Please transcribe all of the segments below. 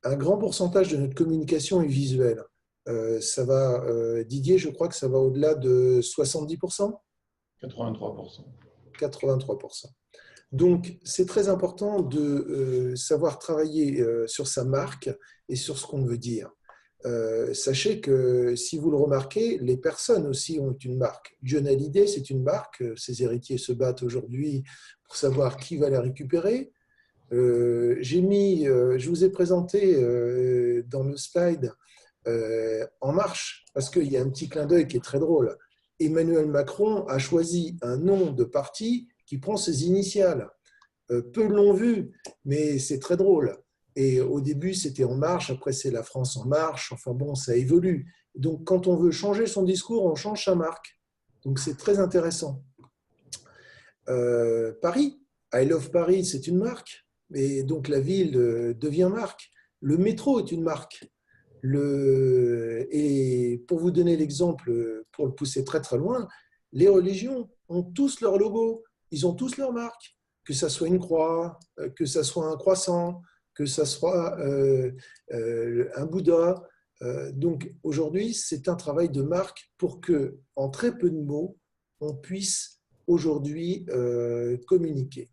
un grand pourcentage de notre communication est visuelle. Didier, je crois que ça va au-delà de 70%, 83%. 83%. Donc, c'est très important de savoir travailler sur sa marque et sur ce qu'on veut dire. Sachez que, si vous le remarquez, les personnes aussi ont une marque. Johnny Hallyday, c'est une marque. Ses héritiers se battent aujourd'hui pour savoir qui va la récupérer. Je vous ai présenté dans le slide En Marche, parce qu'il y a un petit clin d'œil qui est très drôle. Emmanuel Macron a choisi un nom de parti qui prend ses initiales. Peu l'ont vu, mais c'est très drôle. Et au début, c'était En Marche, après c'est La France En Marche. Enfin bon, ça évolue. Donc, quand on veut changer son discours, on change sa marque. Donc, c'est très intéressant. Paris, I Love Paris, c'est une marque. Et donc, la ville devient marque. Le métro est une marque. Et pour vous donner l'exemple, pour le pousser très très loin, les religions ont tous leur logo, ils ont tous leur marque, que ça soit une croix, que ça soit un croissant, que ça soit un Bouddha. Donc aujourd'hui, c'est un travail de marque pour que, en très peu de mots, on puisse aujourd'hui communiquer.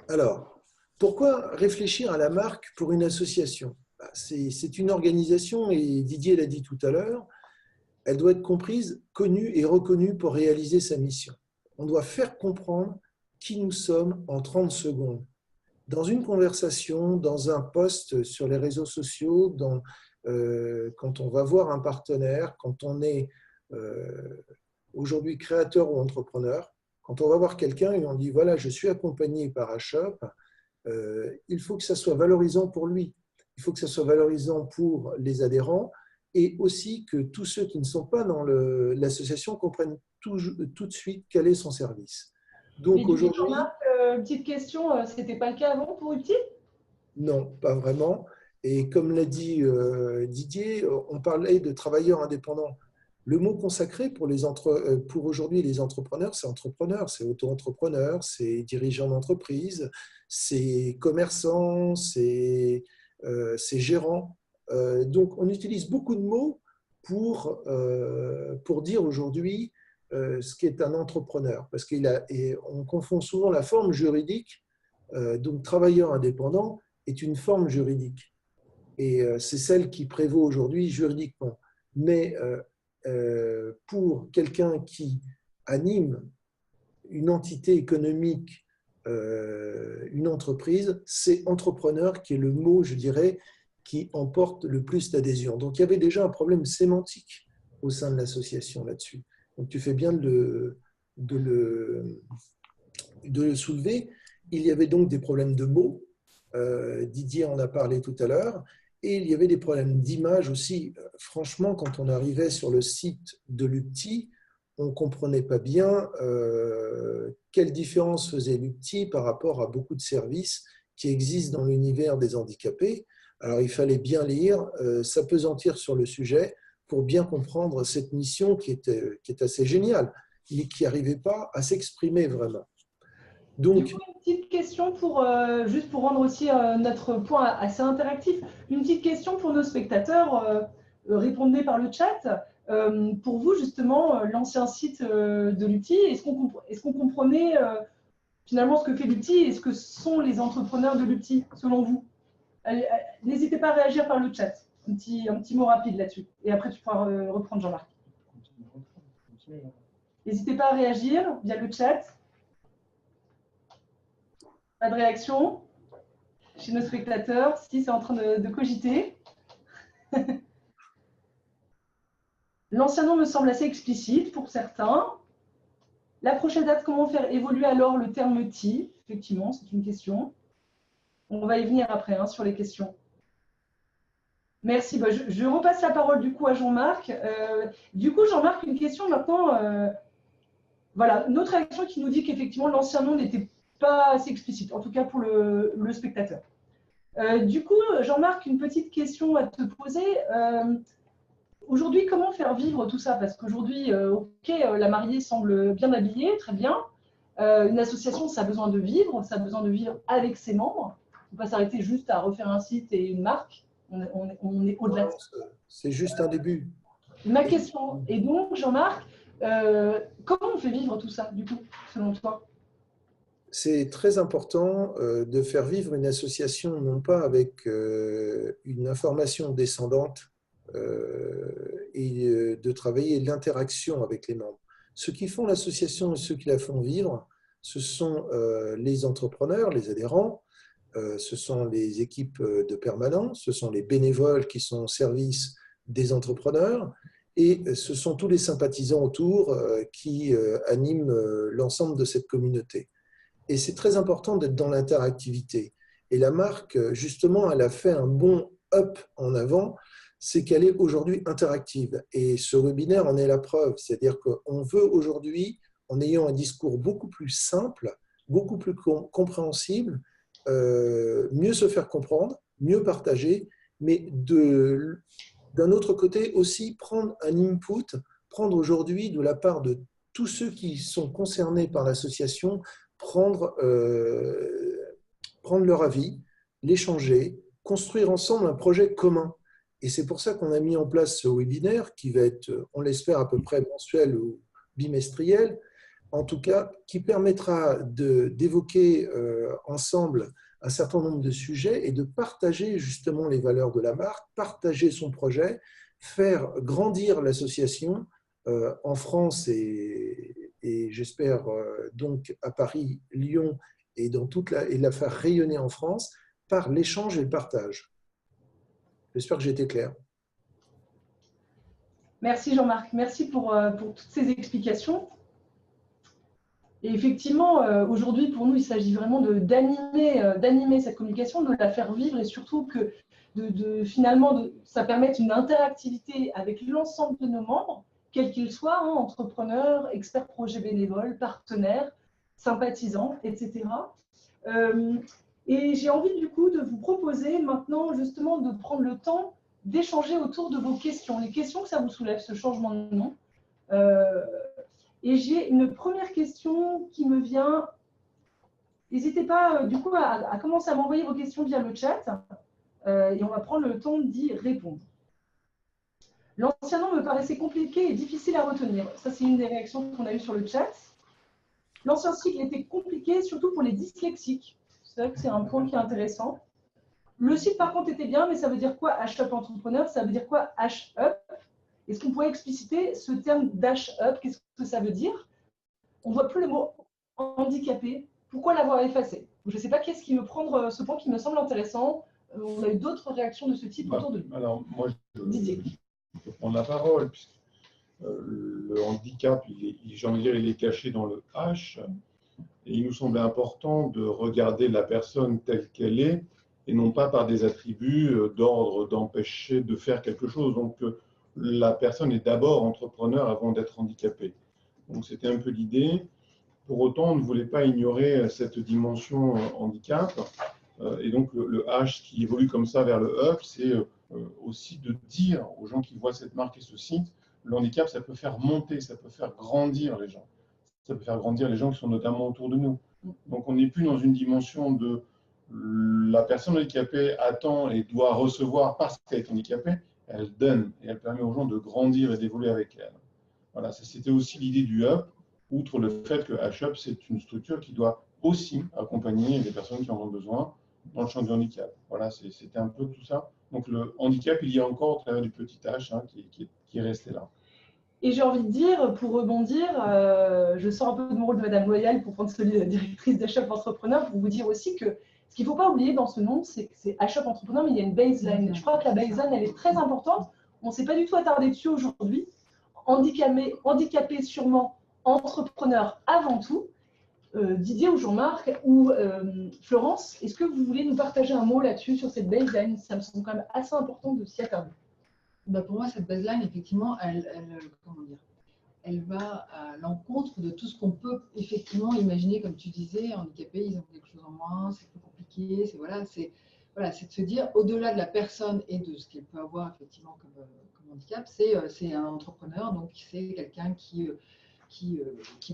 Alors, pourquoi réfléchir à la marque pour une association? C'est une organisation, et Didier l'a dit tout à l'heure, elle doit être comprise, connue et reconnue pour réaliser sa mission. On doit faire comprendre qui nous sommes en 30 secondes. Dans une conversation, dans un post sur les réseaux sociaux, quand on va voir un partenaire, quand on est aujourd'hui créateur ou entrepreneur, quand on va voir quelqu'un et on dit « voilà, je suis accompagné par Ashop », il faut que ça soit valorisant pour lui. Il faut que ça soit valorisant pour les adhérents et aussi que tous ceux qui ne sont pas dans l'association comprennent tout de suite quel est son service. Donc aujourd'hui, Jean-Marc, petite question, c'était pas le cas avant pour Upti? Non, pas vraiment. Et comme l'a dit Didier, on parlait de travailleurs indépendants. Le mot consacré pour aujourd'hui les entrepreneurs, c'est auto-entrepreneur, c'est dirigeant d'entreprise, c'est commerçant, c'est gérant. Donc, on utilise beaucoup de mots pour dire aujourd'hui ce qu'est un entrepreneur. Parce qu'on confond souvent la forme juridique, donc travailleur indépendant est une forme juridique. Et c'est celle qui prévaut aujourd'hui juridiquement. Mais pour quelqu'un qui anime une entité économique, une entreprise, c'est entrepreneur qui est le mot, je dirais, qui emporte le plus d'adhésion. Donc, il y avait déjà un problème sémantique au sein de l'association là-dessus. Donc, tu fais bien de le soulever. Il y avait donc des problèmes de mots. Didier en a parlé tout à l'heure. Et il y avait des problèmes d'image aussi. Franchement, quand on arrivait sur le site de l'UPTI, on ne comprenait pas bien quelle différence faisait l'UPTI par rapport à beaucoup de services qui existent dans l'univers des handicapés. Alors, il fallait bien lire, s'appesantir sur le sujet pour bien comprendre cette mission qui est assez géniale, mais qui n'arrivait pas à s'exprimer vraiment. Donc, du coup, une petite question juste pour rendre aussi notre point assez interactif. Une petite question pour nos spectateurs. Répondez par le chat. Pour vous, justement, l'ancien site de l'UPTI, est-ce qu'on comprenait finalement ce que fait l'UPTI et ce que sont les entrepreneurs de l'UPTI, selon vous? N'hésitez pas à réagir par le chat. Un petit mot rapide là-dessus. Et après, tu pourras reprendre, Jean-Marc. N'hésitez pas à réagir via le chat. Pas de réaction chez nos spectateurs. Si, c'est en train de cogiter. L'ancien nom me semble assez explicite pour certains. La prochaine date, comment faire évoluer alors le terme TI? Effectivement, c'est une question. On va y venir après sur les questions. Merci. Je repasse la parole du coup à Jean-Marc. Du coup, Jean-Marc, une question maintenant. Voilà, notre réaction qui nous dit qu'effectivement, l'ancien nom n'était pas assez explicite, en tout cas pour le spectateur. Du coup, Jean-Marc, une petite question à te poser. Aujourd'hui, comment faire vivre tout ça? Parce qu'aujourd'hui, ok, la mariée semble bien habillée, très bien. Une association, ça a besoin de vivre avec ses membres. ne faut pas s'arrêter juste à refaire un site et une marque. On est au-delà de ça. C'est juste un début. Ma question est donc, Jean-Marc, comment on fait vivre tout ça, du coup, selon toi? C'est très important de faire vivre une association, non pas avec une information descendante et de travailler l'interaction avec les membres. Ceux qui font l'association et ceux qui la font vivre, ce sont les entrepreneurs, les adhérents, ce sont les équipes de permanence, ce sont les bénévoles qui sont au service des entrepreneurs et ce sont tous les sympathisants autour qui animent l'ensemble de cette communauté. Et c'est très important d'être dans l'interactivité. Et la marque, justement, elle a fait un bon up en avant, c'est qu'elle est aujourd'hui interactive. Et ce webinaire en est la preuve. C'est-à-dire qu'on veut aujourd'hui, en ayant un discours beaucoup plus simple, beaucoup plus compréhensible, mieux se faire comprendre, mieux partager, mais d'un autre côté aussi prendre un input, prendre aujourd'hui de la part de tous ceux qui sont concernés par l'association, prendre leur avis, l'échanger, construire ensemble un projet commun. Et c'est pour ça qu'on a mis en place ce webinaire qui va être, on l'espère, à peu près mensuel ou bimestriel, en tout cas, qui permettra d'évoquer ensemble un certain nombre de sujets et de partager justement les valeurs de la marque, partager son projet, faire grandir l'association en France et j'espère donc à Paris, Lyon et la faire rayonner en France par l'échange et le partage. J'espère que j'ai été clair. Merci Jean-Marc, merci pour toutes ces explications. Et effectivement, aujourd'hui, pour nous, il s'agit vraiment d'animer cette communication, de la faire vivre et surtout que finalement, ça permette une interactivité avec l'ensemble de nos membres, quels qu'ils soient, hein, entrepreneurs, experts projets bénévoles, partenaires, sympathisants, etc. Et j'ai envie du coup de vous proposer maintenant justement de prendre le temps d'échanger autour de vos questions, les questions que ça vous soulève, ce changement de nom. Et j'ai une première question qui me vient. N'hésitez pas du coup à commencer à m'envoyer vos questions via le chat et on va prendre le temps d'y répondre. L'ancien nom me paraissait compliqué et difficile à retenir. Ça, c'est une des réactions qu'on a eues sur le chat. L'ancien cycle était compliqué, surtout pour les dyslexiques. C'est vrai que c'est un point qui est intéressant. Le site, par contre, était bien, mais ça veut dire quoi H-Up Entrepreneur? Ça veut dire quoi H-Up? Est-ce qu'on pourrait expliciter ce terme d'H-Up? Qu'est-ce que ça veut dire? On ne voit plus le mot handicapé. Pourquoi l'avoir effacé? Je ne sais pas qu'est-ce qui me prendre ce point qui me semble intéressant. On a eu d'autres réactions de ce type autour de nous. Alors, moi, Didier. Je peux prendre la parole, puisque le handicap, j'ai envie de dire, il est caché dans le H. Et il nous semblait important de regarder la personne telle qu'elle est, et non pas par des attributs d'ordre d'empêcher de faire quelque chose. Donc, la personne est d'abord entrepreneur avant d'être handicapée. Donc, c'était un peu l'idée. Pour autant, on ne voulait pas ignorer cette dimension handicap. Et donc, le H qui évolue comme ça vers le up, c'est aussi de dire aux gens qui voient cette marque et ce site, le handicap, ça peut faire monter, ça peut faire grandir les gens. Ça peut faire grandir les gens qui sont notamment autour de nous. Donc, on n'est plus dans une dimension de la personne handicapée attend et doit recevoir parce qu'elle est handicapée, elle donne et elle permet aux gens de grandir et d'évoluer avec elle. Voilà, c'était aussi l'idée du up, outre le fait que H-Up, c'est une structure qui doit aussi accompagner les personnes qui en ont besoin dans le champ du handicap. Voilà, c'était un peu tout ça. Donc, le handicap, il y a encore au travers du petit H hein, qui est resté là. Et j'ai envie de dire, pour rebondir, je sors un peu de mon rôle de Madame Loyal pour prendre celui de directrice d'H-Up Entrepreneur, pour vous dire aussi que ce qu'il ne faut pas oublier dans ce nom, c'est que c'est H-Up Entrepreneur, mais il y a une baseline. Je crois que la baseline, elle est très importante. On ne s'est pas du tout attardé dessus aujourd'hui. Handicapé sûrement, entrepreneur avant tout. Didier ou Jean-Marc ou Florence, est-ce que vous voulez nous partager un mot là-dessus, sur cette baseline? Ça me semble quand même assez important de s'y attarder. Bah pour moi, cette baseline, effectivement, elle va à l'encontre de tout ce qu'on peut effectivement imaginer, comme tu disais, handicapés, ils ont quelque chose en moins, c'est plus compliqué, c'est de se dire, au-delà de la personne et de ce qu'elle peut avoir effectivement comme handicap, c'est un entrepreneur, donc c'est quelqu'un qui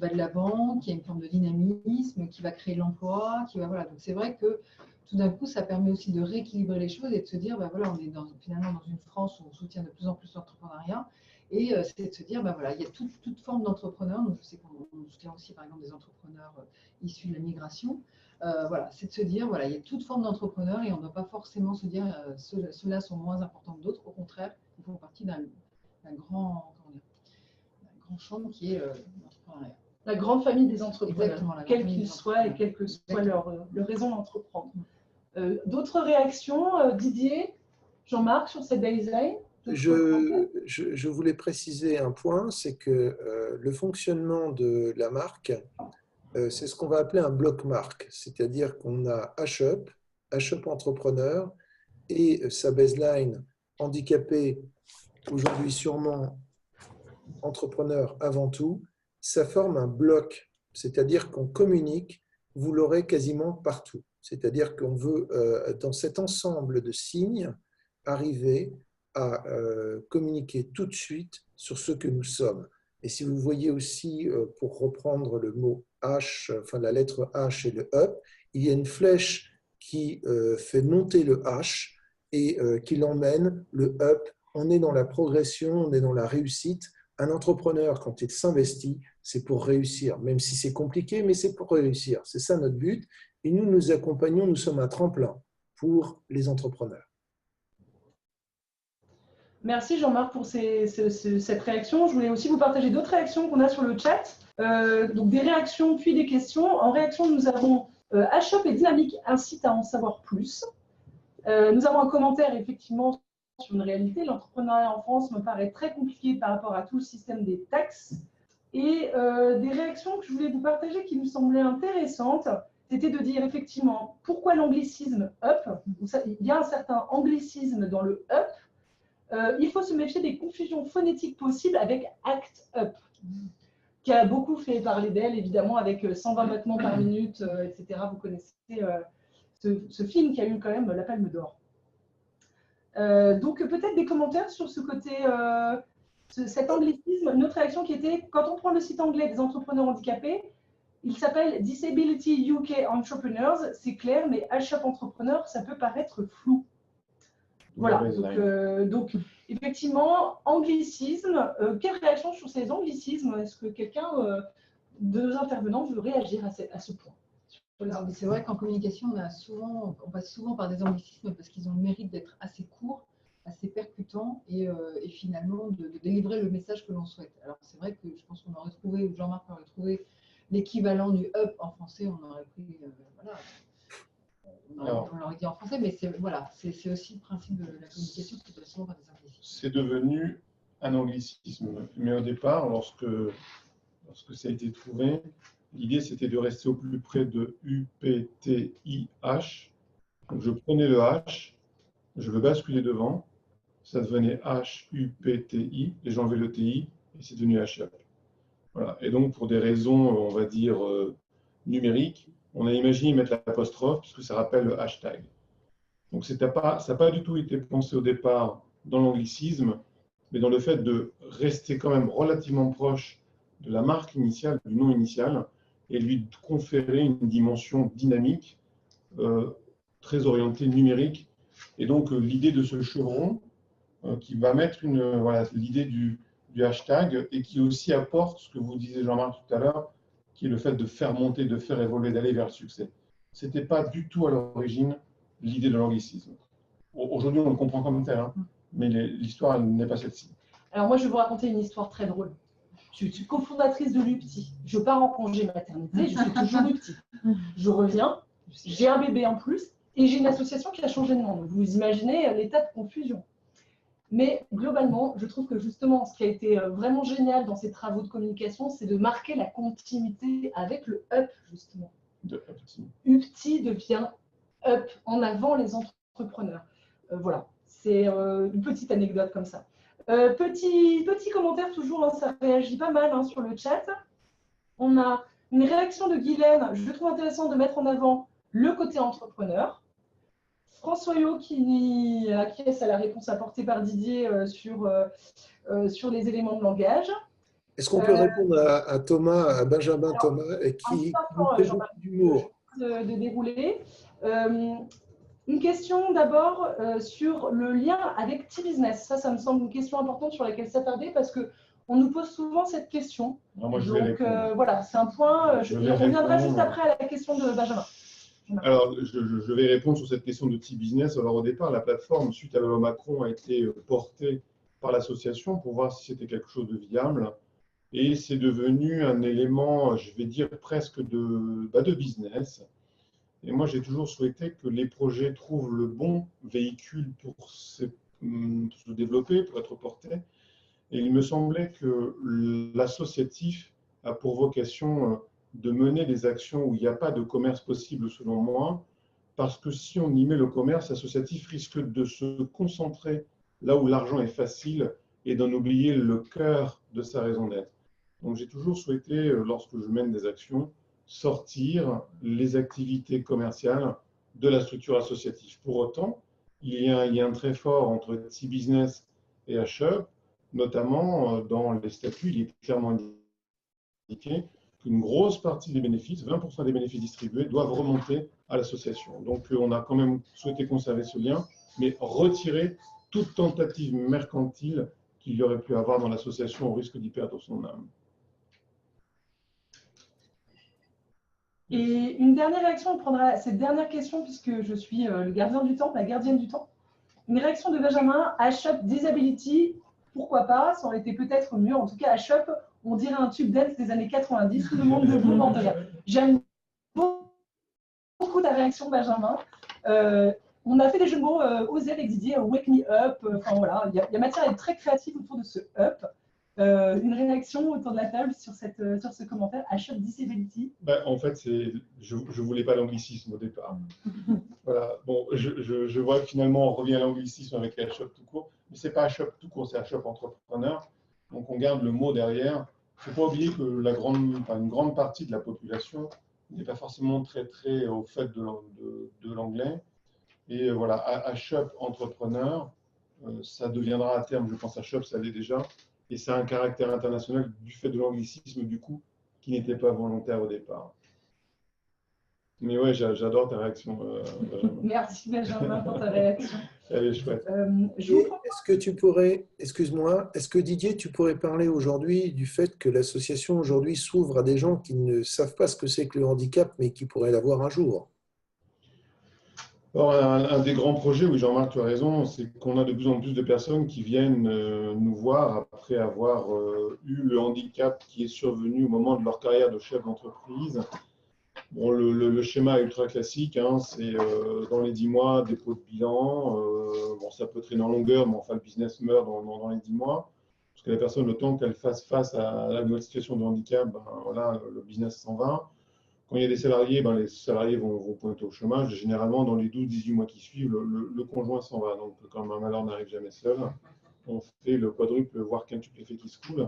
va de l'avant, qui a une forme de dynamisme, qui va créer de l'emploi, voilà. Donc c'est vrai que tout d'un coup, ça permet aussi de rééquilibrer les choses et de se dire, ben voilà, on est finalement dans une France où on soutient de plus en plus l'entrepreneuriat. Et c'est de se dire, ben voilà, il y a toute forme d'entrepreneurs. Donc, je sais qu'on soutient aussi, par exemple, des entrepreneurs issus de la migration. Voilà, c'est de se dire, voilà, il y a toute forme d'entrepreneurs et on ne doit pas forcément se dire, ceux-là sont moins importants que d'autres. Au contraire, ils font partie d'un grand champ qui est l'entrepreneuriat. La grande famille des entrepreneurs, quels qu'ils soient et quelle que soit leur raison d'entreprendre. D'autres réactions, Didier, Jean-Marc, sur cette baseline? Je voulais préciser un point, c'est que le fonctionnement de la marque, c'est ce qu'on va appeler un bloc marque, c'est-à-dire qu'on a HUP, HUP Entrepreneur et sa baseline handicapé, aujourd'hui sûrement entrepreneur avant tout, ça forme un bloc, c'est-à-dire qu'on communique, vous l'aurez quasiment partout. C'est-à-dire qu'on veut, dans cet ensemble de signes, arriver à communiquer tout de suite sur ce que nous sommes. Et si vous voyez aussi, pour reprendre le mot H, enfin la lettre H et le up, il y a une flèche qui fait monter le H et qui l'emmène, le up. On est dans la progression, on est dans la réussite. Un entrepreneur, quand il s'investit, c'est pour réussir, même si c'est compliqué, mais c'est pour réussir. C'est ça notre but. Et nous, nous accompagnons, nous sommes un tremplin pour les entrepreneurs. Merci Jean-Marc pour cette réaction. Je voulais aussi vous partager d'autres réactions qu'on a sur le chat. Donc des réactions puis des questions. En réaction, nous avons HUP et Dynamique incite à en savoir plus. Nous avons un commentaire effectivement sur une réalité. L'entrepreneuriat en France me paraît très compliqué par rapport à tout le système des taxes. Et des réactions que je voulais vous partager qui nous semblaient intéressantes, c'était de dire effectivement pourquoi l'anglicisme up. Il y a un certain anglicisme dans le up. Il faut se méfier des confusions phonétiques possibles avec Act Up, qui a beaucoup fait parler d'elle, évidemment, avec 120 battements par minute, etc. Vous connaissez ce film qui a eu quand même la Palme d'Or. Donc, peut-être des commentaires sur ce côté, cet anglicisme. Une autre réaction qui était, quand on prend le site anglais des entrepreneurs handicapés, il s'appelle Disability UK Entrepreneurs, c'est clair, mais HUP Entrepreneur, ça peut paraître flou. Voilà, donc effectivement, anglicisme. Quelle réaction sur ces anglicismes? Est-ce que quelqu'un de nos intervenants veut réagir à ce point? C'est vrai qu'en communication, on passe souvent par des anglicismes parce qu'ils ont le mérite d'être assez courts, assez percutants et finalement de délivrer le message que l'on souhaite. Alors c'est vrai que je pense qu'on aurait trouvé, ou Jean-Marc aurait trouvé l'équivalent du up en français, on aurait pris, voilà. On l'aurait dit en français, mais c'est aussi le principe de la communication, c'est de souvent par des anglicismes. C'est devenu un anglicisme. Mais au départ, lorsque ça a été trouvé, l'idée c'était de rester au plus près de UPTIH. Donc je prenais le H, je le basculais devant, ça devenait HUPTI, et j'enlevais le TI, et c'est devenu HUP. Voilà. Et donc pour des raisons, on va dire, numériques, on a imaginé mettre l'apostrophe puisque ça rappelle le hashtag. Donc ça n'a pas du tout été pensé au départ dans l'anglicisme, mais dans le fait de rester quand même relativement proche de la marque initiale, du nom initial, et lui conférer une dimension dynamique, très orientée numérique. Et donc l'idée de ce chevron qui va mettre l'idée du hashtag et qui aussi apporte ce que vous disiez Jean-Marc tout à l'heure, qui est le fait de faire monter, de faire évoluer, d'aller vers le succès. Ce n'était pas du tout à l'origine l'idée de l'anglicisme. Aujourd'hui, on le comprend comme tel, hein, mais l'histoire n'est pas celle-ci. Alors moi, je vais vous raconter une histoire très drôle. Je suis cofondatrice de l'UPTI. Je pars en congé maternité, je suis toujours UPTI. Je reviens, j'ai un bébé en plus, et j'ai une association qui a changé de nom. Vous imaginez l'état de confusion. Mais globalement, je trouve que justement, ce qui a été vraiment génial dans ces travaux de communication, c'est de marquer la continuité avec le up, justement. UPTI devient up, en avant les entrepreneurs. Voilà, c'est une petite anecdote comme ça. Petit commentaire toujours, hein, ça réagit pas mal hein, sur le chat. On a une réaction de Guylaine. Je trouve intéressant de mettre en avant le côté entrepreneur. François Yo qui acquiesce à la réponse apportée par Didier sur les éléments de langage. Est-ce qu'on peut répondre à Thomas, à Benjamin Thomas, qui nous fait beaucoup d'humour? De dérouler. Une question d'abord sur le lien avec T-Business. Ça me semble une question importante sur laquelle s'attarder parce qu'on nous pose souvent cette question. Non, moi, donc voilà, c'est un point. On reviendra juste après à la question de Benjamin. Alors, je vais répondre sur cette question de T-Business. Alors, au départ, la plateforme, suite à la loi Macron, a été portée par l'association pour voir si c'était quelque chose de viable. Et c'est devenu un élément, je vais dire, presque de business. Et moi, j'ai toujours souhaité que les projets trouvent le bon véhicule pour se développer, pour être portés. Et il me semblait que l'associatif a pour vocation de mener des actions où il n'y a pas de commerce possible, selon moi, parce que si on y met le commerce, l'associatif risque de se concentrer là où l'argent est facile et d'en oublier le cœur de sa raison d'être. Donc j'ai toujours souhaité, lorsque je mène des actions, sortir les activités commerciales de la structure associative. Pour autant, il y a un lien très fort entre T-Business et HUB, notamment dans les statuts, il est clairement indiqué qu'une grosse partie des bénéfices, 20% des bénéfices distribués, doivent remonter à l'association. Donc on a quand même souhaité conserver ce lien, mais retirer toute tentative mercantile qu'il y aurait pu avoir dans l'association au risque d'y perdre son âme. Et une dernière réaction, on prendra cette dernière question puisque je suis le gardien du temps, la gardienne du temps. Une réaction de Benjamin, HUB Disability, pourquoi pas, ça aurait été peut-être mieux. En tout cas, HUB, on dirait un tube dance des années 90, tout le monde debout, en tout cas. J'aime beaucoup ta réaction, Benjamin. On a fait des jeux de mots osés avec Didier, Wake Me Up, enfin voilà, il y a matière à être très créative autour de ce up. Une réaction autour de la table sur ce commentaire, HUB Disability. En fait, je ne voulais pas l'anglicisme au départ. Voilà. Bon, je vois que finalement, on revient à l'anglicisme avec HUB tout court, mais ce n'est pas HUB tout court, c'est HUB Entrepreneur. Donc, on garde le mot derrière. Il ne faut pas oublier que une grande partie de la population n'est pas forcément très au fait de l'anglais. Et voilà, HUB Entrepreneur, ça deviendra à terme, je pense, HUB, ça l'est déjà. Et ça a un caractère international du fait de l'anglicisme, du coup, qui n'était pas volontaire au départ. Mais ouais, j'adore ta réaction. Merci Benjamin pour ta réaction. Elle est chouette. Est-ce que tu pourrais, excuse-moi, est-ce que Didier, tu pourrais parler aujourd'hui du fait que l'association aujourd'hui s'ouvre à des gens qui ne savent pas ce que c'est que le handicap, mais qui pourraient l'avoir un jour? Alors, un des grands projets, oui, Jean-Marc, tu as raison, c'est qu'on a de plus en plus de personnes qui viennent nous voir après avoir eu le handicap qui est survenu au moment de leur carrière de chef d'entreprise. Bon, le schéma est ultra classique, hein, c'est dans les 10 mois, dépôt de bilan. Bon, ça peut traîner en longueur, mais enfin, le business meurt dans les 10 mois. Parce que la personne, le temps qu'elle fasse face à la nouvelle situation de handicap, voilà, le business s'en va. Quand il y a des salariés, les salariés vont pointer au chômage. Généralement, dans les 12-18 mois qui suivent, le conjoint s'en va. Donc, comme un malheur n'arrive jamais seul, on fait le quadruple, voire quintuple effet qui se coule.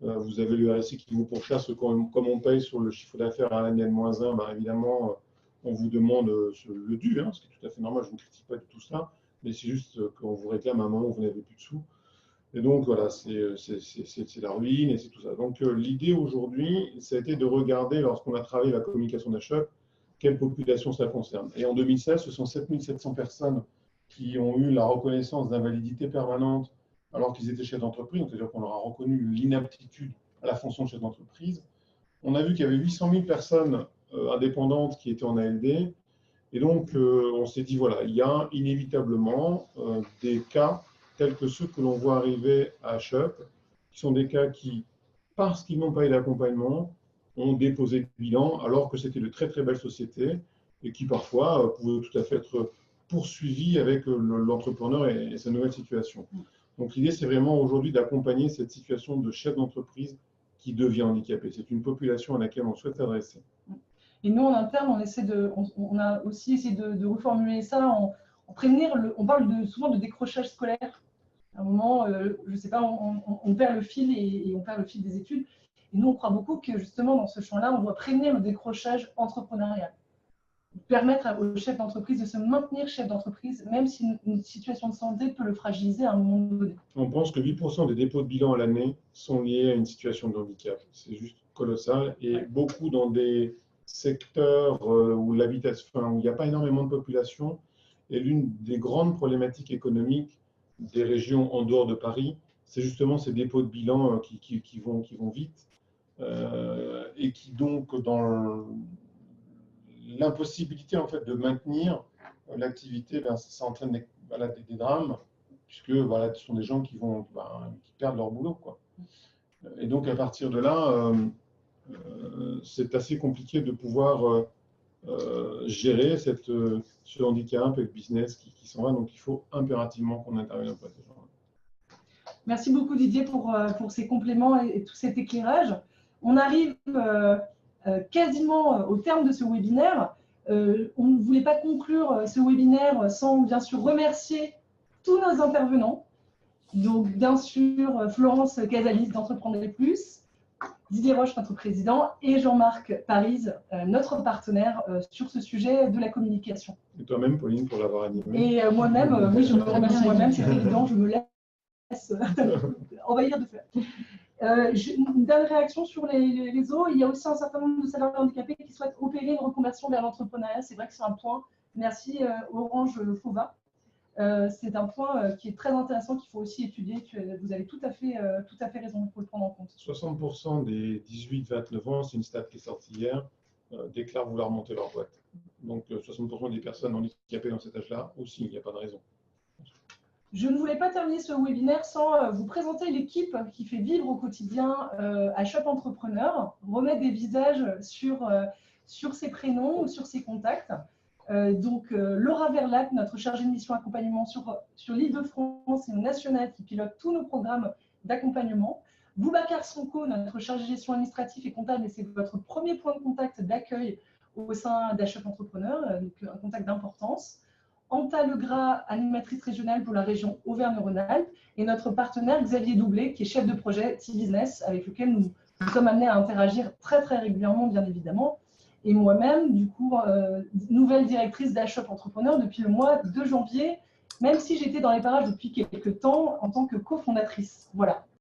Vous avez le RSI qui vous pourchasse. Comme on paye sur le chiffre d'affaires à l'année N-1, évidemment, on vous demande le dû, hein, ce qui est tout à fait normal. Je ne critique pas du tout ça. Mais c'est juste qu'on vous réclame à un moment où vous n'avez plus de sous. Et donc, voilà, c'est la ruine et c'est tout ça. Donc, l'idée aujourd'hui, ça a été de regarder, lorsqu'on a travaillé la communication d'achat, quelle population ça concerne. Et en 2016, ce sont 7700 personnes qui ont eu la reconnaissance d'invalidité permanente alors qu'ils étaient chefs d'entreprise. C'est-à-dire qu'on leur a reconnu l'inaptitude à la fonction de chef d'entreprise. On a vu qu'il y avait 800 000 personnes indépendantes qui étaient en ALD. Et donc, on s'est dit, voilà, il y a inévitablement des cas tels que ceux que l'on voit arriver à HUB, qui sont des cas qui, parce qu'ils n'ont pas eu d'accompagnement, ont déposé le bilan, alors que c'était de très très belles sociétés, et qui parfois pouvaient tout à fait être poursuivis avec l'entrepreneur et sa nouvelle situation. Donc l'idée, c'est vraiment aujourd'hui d'accompagner cette situation de chef d'entreprise qui devient handicapé. C'est une population à laquelle on souhaite s'adresser. Et nous, en interne, on a aussi essayé de reformuler ça en prévenir. On parle souvent de décrochage scolaire. À un moment, je ne sais pas, on perd le fil et on perd le fil des études. Et nous, on croit beaucoup que justement, dans ce champ-là, on doit prévenir le décrochage entrepreneurial. Permettre aux chefs d'entreprise de se maintenir chef d'entreprise, même si une situation de santé peut le fragiliser à un moment donné. On pense que 8% des dépôts de bilan à l'année sont liés à une situation de handicap. C'est juste colossal. Et beaucoup dans des secteur où l'habitation, enfin, où il n'y a pas énormément de population, est l'une des grandes problématiques économiques des régions en dehors de Paris. C'est justement ces dépôts de bilan qui vont vite et qui donc, dans l'impossibilité en fait de maintenir l'activité, ben, ça entraîne des drames, puisque voilà, ce sont des gens qui perdent leur boulot, quoi. Et donc à partir de là, c'est assez compliqué de pouvoir gérer ce handicap et le business qui s'en va. Donc il faut impérativement qu'on intervienne auprès de ces gens. Merci beaucoup Didier pour ces compléments et tout cet éclairage. On arrive quasiment au terme de ce webinaire. On ne voulait pas conclure ce webinaire sans bien sûr remercier tous nos intervenants. Donc bien sûr Florence Casalis d'Entreprendre Plus, Didier Roche, notre président, et Jean-Marc Parise, notre partenaire sur ce sujet de la communication. Et toi-même, Pauline, pour l'avoir animé. Et moi-même, oui, je me remercie moi-même, c'est évident, je me laisse envahir de fleurs. Une dernière réaction sur les réseaux. Il y a aussi un certain nombre de salariés handicapés qui souhaitent opérer une reconversion vers l'entrepreneuriat. C'est vrai que c'est un point. Merci Orange Fauva. C'est un point qui est très intéressant qu'il faut aussi étudier. Vous avez tout à fait raison, il faut le prendre en compte. 60% des 18-29 ans, c'est une stat qui est sortie hier, déclarent vouloir monter leur boîte. Donc 60% des personnes handicapées dans cet âge-là aussi, il n'y a pas de raison. Je ne voulais pas terminer ce webinaire sans vous présenter l'équipe qui fait vivre au quotidien à Shop Entrepreneur, remettre des visages sur ses prénoms ou sur ses contacts. Donc Laura Verlac, notre chargée de mission accompagnement sur l'Île-de-France et au national, qui pilote tous nos programmes d'accompagnement. Boubacar Sonko, notre chargé de gestion administrative et comptable, et c'est votre premier point de contact d'accueil au sein d'Shop Entrepreneur, donc un contact d'importance. Anta Legras, animatrice régionale pour la région Auvergne-Rhône-Alpes, et notre partenaire Xavier Doublé, qui est chef de projet T-Business, avec lequel nous sommes amenés à interagir très très régulièrement, bien évidemment. Et moi-même, du coup, nouvelle directrice d'Shop Entrepreneur depuis le mois de janvier, même si j'étais dans les parages depuis quelques temps en tant que cofondatrice. Voilà.